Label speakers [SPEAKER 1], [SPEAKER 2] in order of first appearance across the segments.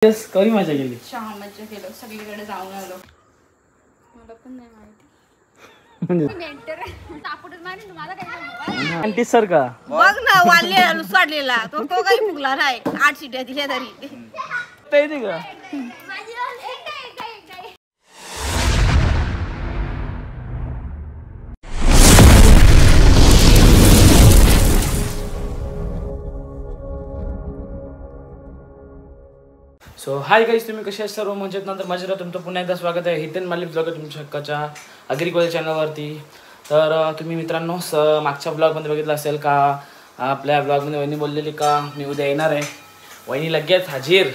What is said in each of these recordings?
[SPEAKER 1] कधी मजा गेली?
[SPEAKER 2] मजा केलं, सगळीकडे जाऊन आलो. मला पण नाही
[SPEAKER 1] माहिती सर का
[SPEAKER 3] बघ ना वाढले सोडलेला तो काही फुगला नाही. 8 शिट्या दिल्या तरी
[SPEAKER 1] का सो हाय गाईज, तुम्ही कसे आहेत सर्व मजेत ना? तर माझ्या तुमचं पुन्हा एकदा स्वागत आहे हितेन मालिक ब्लॉग तुमच्या हक्काच्या अग्री कॉलेज चॅनलवरती. तर तुम्ही मित्रांनो मागच्या ब्लॉगमध्ये बघितलं असेल का आपल्या ब्लॉगमध्ये वहिनी बोललेली का मी उद्या येणार आहे. वहिनी लगेच हाजीर.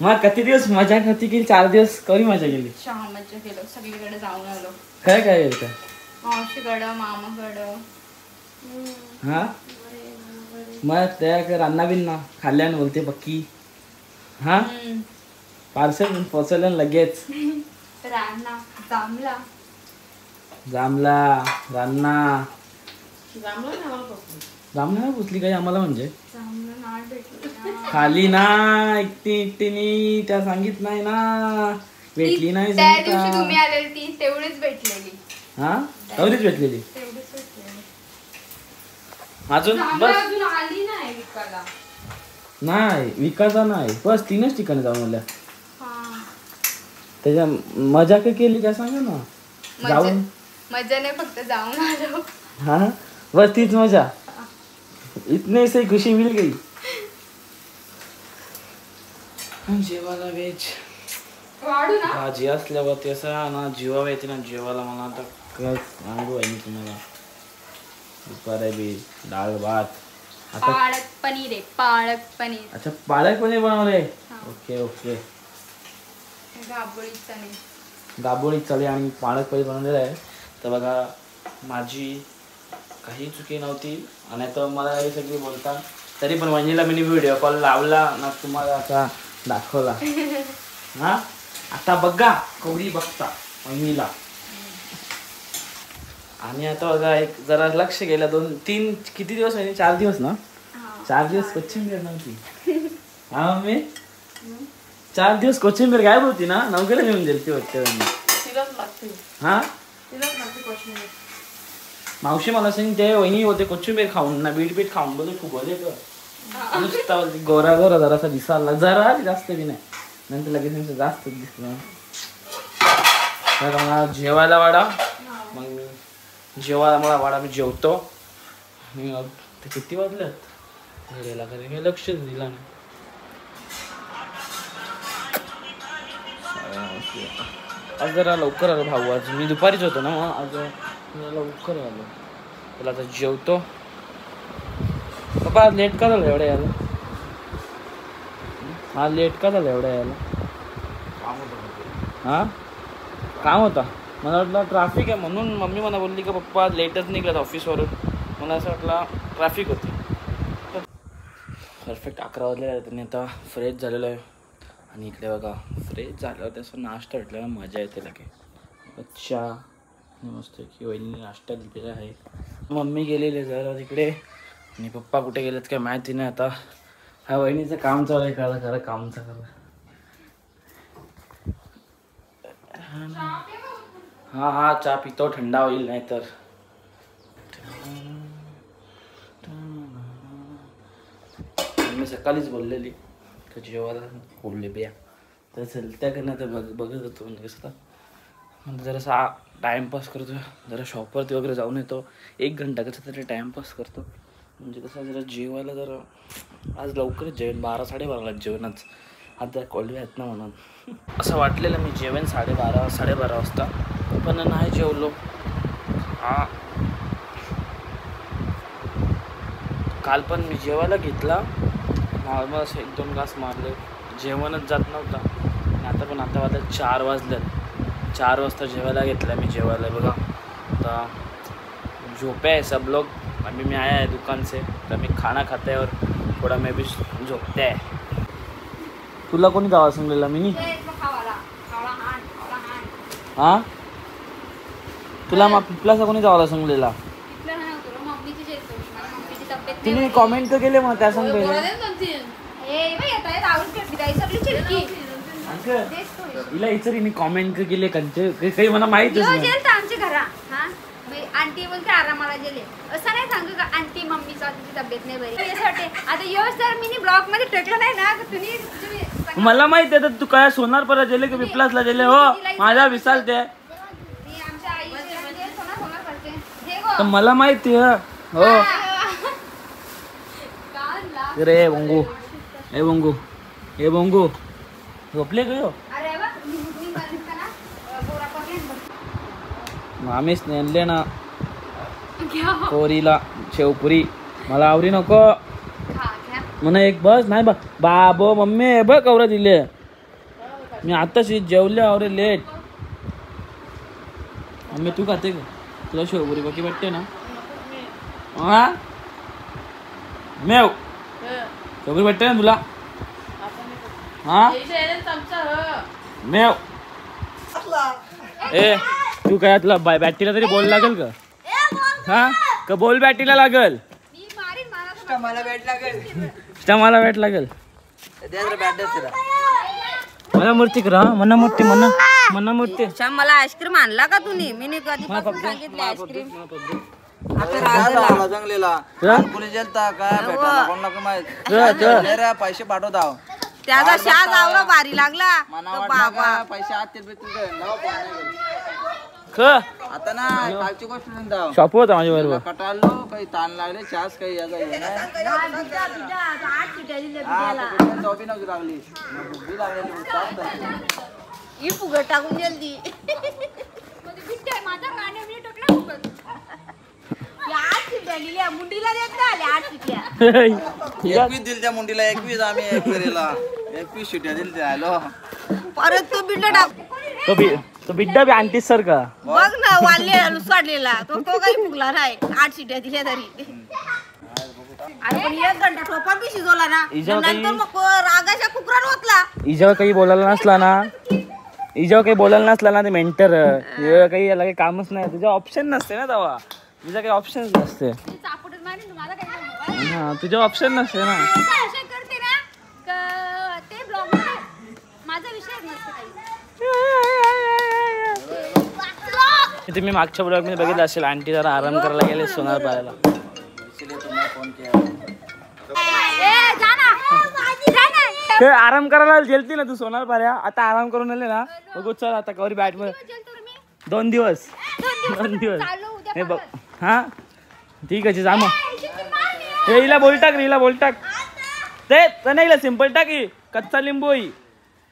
[SPEAKER 1] मग किती दिवस मजा होती की 4 दिवस कधी मजा गेली?
[SPEAKER 2] मजा केलं, सगळीकडे जाऊन आलो.
[SPEAKER 1] काय काय गेलं का?
[SPEAKER 2] मावशीकडं, मामाकडं.
[SPEAKER 1] हा मग त्या रान्ना बिन्ना खाल्ल्यानं बोलते पक्की. हा पार्सल पोचवलं लगेच.
[SPEAKER 2] रान्ना जामला
[SPEAKER 1] जामला रान्ना
[SPEAKER 2] जामला
[SPEAKER 1] नाही पोचली काही आम्हाला म्हणजे
[SPEAKER 2] जामला नाही भेटली.
[SPEAKER 1] खाली ना एकटी त्या सांगित नाही ना भेटली नाही.
[SPEAKER 2] त्या दिवशी तुम्ही आलेली ती तेवढीच भेटलेली.
[SPEAKER 1] हा तेवढीच भेटलेली.
[SPEAKER 2] तेवढीच भेटलेली.
[SPEAKER 1] अजून बस
[SPEAKER 2] अजून आली नाही विकायला.
[SPEAKER 1] नाही विकायचा नाही, बस 3च ठिकाणी जाऊन आल्या.
[SPEAKER 2] हा
[SPEAKER 1] त्याच्या मजा काय केली काय सांगा ना. जाऊन
[SPEAKER 2] मजा नाही, फक्त जाऊन आलो.
[SPEAKER 1] हाँ बस तीच मजा. इतने से खुशी मिल गई. जेवायला वेज
[SPEAKER 2] वाढू ना
[SPEAKER 1] भाजी असल्यावरती असं ना जीवावर येते ना जेवायला. मला आता काय सांगू आहे मी तुम्हाला. दुपार बी डाळ भात. आता
[SPEAKER 2] पालक पनीर आहे, पालक पनीर.
[SPEAKER 1] अच्छा पालक पनीर बनवले. Okay okay.
[SPEAKER 2] गाबोळीचा नाही,
[SPEAKER 1] दाबोळी चाले आणि पालक पनीर बनवलेलं आहे. तर बघा माझी काही चुकी नव्हती आणि तर मला हे सगळी बोलता तरी पण वहिनीला मी व्हिडिओ कॉल लावला ना तुम्हाला आता दाखवला. हा आता बघा कवडी बघता वहिनीला. आणि आता बघा एक जरा लक्ष गेलं 2-3 किती दिवस म्हणजे 4 दिवस ना. 4 दिवस कोचिंबीर नव्हती. हा मी 4 दिवस कोचिंबीर गायब होती ना. नवघ्याला घेऊन दिली ती वाटते. हा मावशी मला सांगते वहिनी होते कोचिंबीर खाऊन ना बीट खाऊन बोलले खूप बोलले नुसता गोरा गोरा जरासा दिसायला जरा जास्त बी नाही. नंतर लगेच जास्त दिसलं. तर मला जेवायला वाढा. मग मी जेवायला मला वाढा मी जेवतो. मी ते किती वाजल्यात घरीला कधी मी लक्ष दिला नाही. आज जरा लवकर आलो भाऊ. आज मी दुपारीच होतो ना मग आज लवकर आलो. त्याला आता जेवतो. पप्पा आज लेट का झालं एवढं यायला? हा लेट का झालं एवढं यायला? हा काम होता. मला वाटलं ट्रॅफिक आहे म्हणून मम्मी मला बोलली की पप्पा आज लेटच निघालात ऑफिसवरून. मला असं वाटलं ट्रॅफिक होती. परफेक्ट 11 वाजले आहेत आणि आता फ्रेश झालेलो आहे. आणि इकडे बघा फ्रेश झाल्यावर त्याचं नाश्ता भेटल्यावर मजा येते लगे. चहा मस्त की वहिनी नाश्ता दिलेला आहे. मम्मी गेलेली जरा तिकडे आणि पप्पा कुठे गेलेत काय माहिती नाही. आता हा वहिनीचं काम चालू आहे. खरं काम चालू आहे. हा चहा पितो थंडा होईल नाही तर. मी सकाळीच बोललेली तर जेवायला बोलले बिया तर चलत्या का नाही तर बघत होतो. म्हणजे कसं म्हणजे जरासा टाईमपास करतो. जरा शॉपवरती वगैरे जाऊन येतो. 1 घंटा कसं तरी टाईमपास करतो. म्हणजे कसं जरा जेवायला जरा आज लवकरच जेवेन 12-12:30ला जेवणच. आता कॉलेज आहेत ना म्हणून असं वाटलेलं मी जेवेन 12:30-12:30 वाजता. पण नाही जेवलो. हा काल पण मी जेवायला घेतला नॉर्मल असं 1-2 ग्लास मारले. जेवणच जात नव्हता. आता वाजता 4 वाजल्यात. 4 वाजता जेवायला घेतला मी जेवायला. बघा आता झोपे आहे सब लोग. अभी मैं आया है दुकान से तर मी खाना खाते और थोड़ा मैं भी झोपते आहे. तुला कोणी जावा सांगलेला मी? हा तुला मग पिपलाचा कोणी जावाला सांगलेला? तुम्ही कॉमेंट तर केले मग त्या सांग पहिले.
[SPEAKER 2] चिटकी
[SPEAKER 1] हिला इचरीने कॉमेंट केले कंचे काही मला माहितच नाही.
[SPEAKER 2] जेल आमच्या घरा हा आंटी बोलते आरामाला गेले असं नाही सांगू का आंटी मम्मीचा तिची तब्येत नाही बरी यासाठी आता योच जर मी ब्लॉग मध्ये टाकलं नाही ना तुम्ही
[SPEAKER 1] मला माहित आहे तू काय सोनार परत गेले की विप्लासला गेले हो माझ्या विसाल ते
[SPEAKER 2] आमच्या आई सोना करते हे गो
[SPEAKER 1] तर मला माहिती आहे हो रे बोंगू ए बोंगू ए बोंगू झोपले गयो
[SPEAKER 2] अरे बा मी म्हणत ना गोरा पडले
[SPEAKER 1] आम्हीच नेले ना कोरीला शेवपुरी मला आवरी नको म्हणा एक बस नाही बा बाबो मम्मी बघ कवरा दिले मी आताशी जेवले आवरे लेट मम्मी तू खाते का तुला शेवपुरी बाकी वाटते ना हा मेव शेवपुरी वाटते ना तुला हा मेव ए तू काय तुला बॅटीला तरी बोल लागेल का हा का बोल बॅटीला लागल
[SPEAKER 4] मला बॅट लागेल
[SPEAKER 1] मला बॅट लागेल मला मूर्ती करा मना मूर्ती मना मूर्ती
[SPEAKER 3] श्याम मला आईस्क्रीम आणला का तुम्ही मी नाही कधीपासून सांगितलं आईस्क्रीम
[SPEAKER 4] जंगलेला कोणी जेलता काय भेटायला कोणाला का माहित पैसे पाठवता
[SPEAKER 3] त्याचा शाज आवरा भारी लागला बाबा
[SPEAKER 4] पैसे आत
[SPEAKER 1] ख
[SPEAKER 4] आता ना कालची गोष्ट सांगता
[SPEAKER 1] शॉप होता माझ्या बरोबर
[SPEAKER 4] कटाळलो काही ताण लागले चास काही याचा हे नाही झोपी नव्हती लागली भुगी लागलेली चास नाही.
[SPEAKER 3] ही फुगट टाकून जल्दी
[SPEAKER 2] माझा गाणे मी टाकला
[SPEAKER 3] आठ चिट्या गेल्या मुंडीला देत आले 8 चिट्या
[SPEAKER 4] 21 दिल त्या मुंडीला 21 आम्ही एकवेरीला 21 शिट्या दिल त्या हॅलो
[SPEAKER 3] परत तू बिल्ड टाक
[SPEAKER 1] तो बिड्डा बी आणतीस सर का
[SPEAKER 3] बघ ना वाढले लुसाडलेला तो काही फुगला नाही 8 चिट्या दिल्या तरी अरे पण 1 घंटा ठोपा बी शिजवला ना नंतर मग रागाच्या कुकरान होतला
[SPEAKER 1] इजावर काही बोलायला नसला ना ते मेंटर काही याला काही कामच नाही तुझ्या ऑप्शन नसते ना तेव्हा तुझ्या काही ऑप्शन नसते
[SPEAKER 2] चापटच मारेन तुम्हाला काय
[SPEAKER 1] हा तुझ्या ऑप्शन नसते ना
[SPEAKER 2] विषय करते ना ते ब्लॉग मध्ये माझा विषय नसतो काही
[SPEAKER 1] तुम्ही मागच्या ब्लॉग मध्ये बघितलं असेल आंटी जरा आराम करायला गेले सोनार पाहायला ते आराम करायला गेलती ना तू सोनार पाऱ्या आता आराम करून आले ना बघू चल आता कवरी बॅट मध्ये 2 दिवस हे बघ हा ठीक आहे जा मग हे हिला बोल टाक ते नाही सिंपल टाक कच्चा लिंबू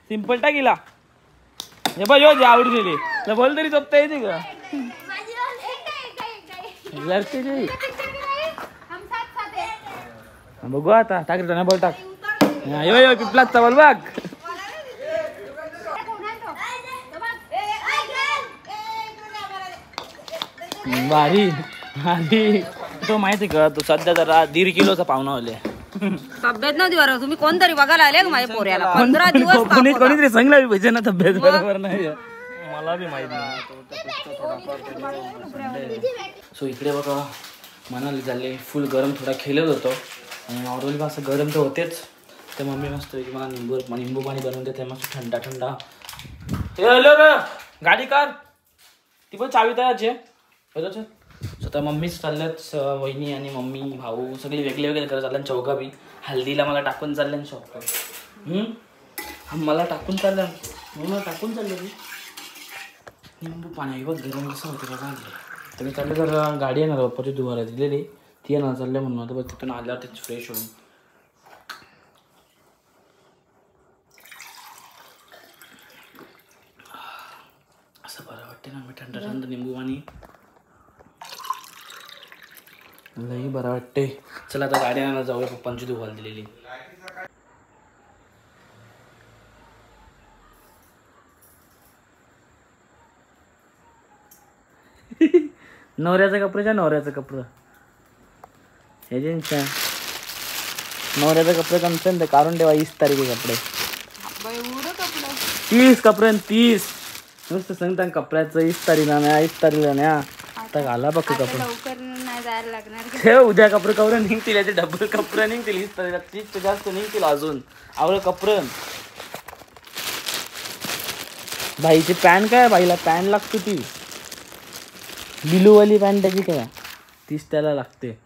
[SPEAKER 1] सिंपल टाक हिला हे बघ यो जे आवडून दिली बोल तरी चोपता येते का बघू आता टाक रे बोल टाक यो पिपलाचा बोल बघ भारी तो माहिती का तू सध्या जरा 1.5 किलोचा पाहुणा होले
[SPEAKER 3] तब्येत नव्हती बरोबर तुम्ही कोणतरी बघायला आले का माझ्या पोऱ्याला 15 दिवस
[SPEAKER 1] कोणीतरी सांगला पाहिजे ना तब्येत बरोबर नाही मला बी माहित नाही सो इकडे बघा मनाली झाले फुल गरम थोडा खेळत होतो आणि नॉर्मली असं गरम तर होतेच ते मम्मी मस्त मला निंबू पाणी बनवून देते मस्त थंडा हॅलो गाडी कार ती पण चावी तयारची आहे स्वतः मम्मीच चालल्यात वहिनी आणि मम्मी भाऊ सगळे वेगळे करत चालल्या चौघा बी हल्दीला मला टाकून चालल्या शॉप मला टाकून चालल्या मला टाकून चाललं ती निंबू पाणी बघ गरम कसं होतं बघा तर मी चाललं जर गाडी येणार बाप्पाची दुवारा दिलेली ती येणार चालल्या म्हणून आता बघ तिथून आल्यावर तेच फ्रेश होऊन असं बरं वाटते ना मी थंड निंबू पाणी लई बरं वाटते चला आता गाडी आणायला जाऊया पप्पांची दुवाल दिलेली नवऱ्याचं कपडं एजंटच्या नवऱ्याचं कपडे कमचं ते काढून ठेवा 20 तारीख कपडे 30 कपडे 30 नुसतं सांगता कपड्याचं 20 तारीखला नाही 20 तारीखला नाही आता घाला बघ कपडे
[SPEAKER 2] लवकर नाही जायला लागणार
[SPEAKER 1] ठेव उद्या कपडे कपडे निघतील डबल कपडे निघतील 20 तारीखला 30 जास्त निघतील अजून आवडं कपडे भाईची पॅन्ट काय, भाईला पॅन्ट लागते ती बिलूवाली पॅन्ट, त्याची काय तीच त्याला लागते.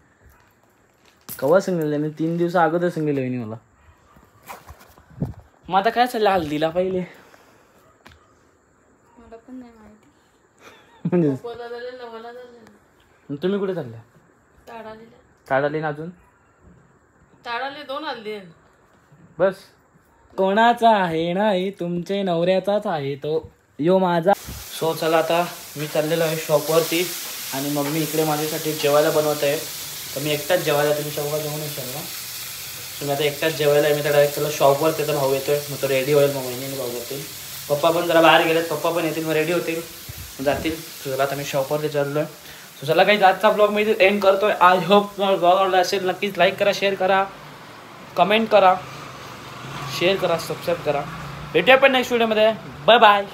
[SPEAKER 1] कवा सांगितलं मी 3 दिवस अगोदर सांगितलं वहिनी मला. मग आता काय चाललं हल्दीला पहिले
[SPEAKER 2] मला पण नाही माहिती.
[SPEAKER 1] म्हणजे तुम्ही कुठे चालल्या? ताडाली ना अजून
[SPEAKER 3] ताडाले 2 हल्दी
[SPEAKER 1] बस. कोणाचा आहे नाही, तुमचे नवऱ्याचाच आहे तो यो माझा. सो चला आता मी चाललेलो आहे शॉपवरती आणि मम्मी इकडे माझ्यासाठी जेवायला बनवत आहे. तर मी एकटाच जेवायला, तुम्ही चौघा जेवून येशाल ना. तुम्ही आता एकटाच जेवायला आहे. मी तर डायरेक्ट चला शॉपवर, त्याचा भाऊ येतोय, मग तो रेडी होईल, मग वहिनी भाऊ जातील. पप्पा पण जरा बाहेर गेलेत, पप्पा पण येतील, मग रेडी होतील, जातील. चला आता मी शॉपवरती चाललो आहे. सो चला काही आजचा ब्लॉग मी एंड करतोय. आय होप तुम्हाला ब्लॉग आवडला असेल. नक्कीच लाईक करा, शेअर करा, कमेंट करा, शेअर करा, सबस्क्राईब करा. भेटूया पण नेक्स्ट व्हिडिओमध्ये. Bye bye.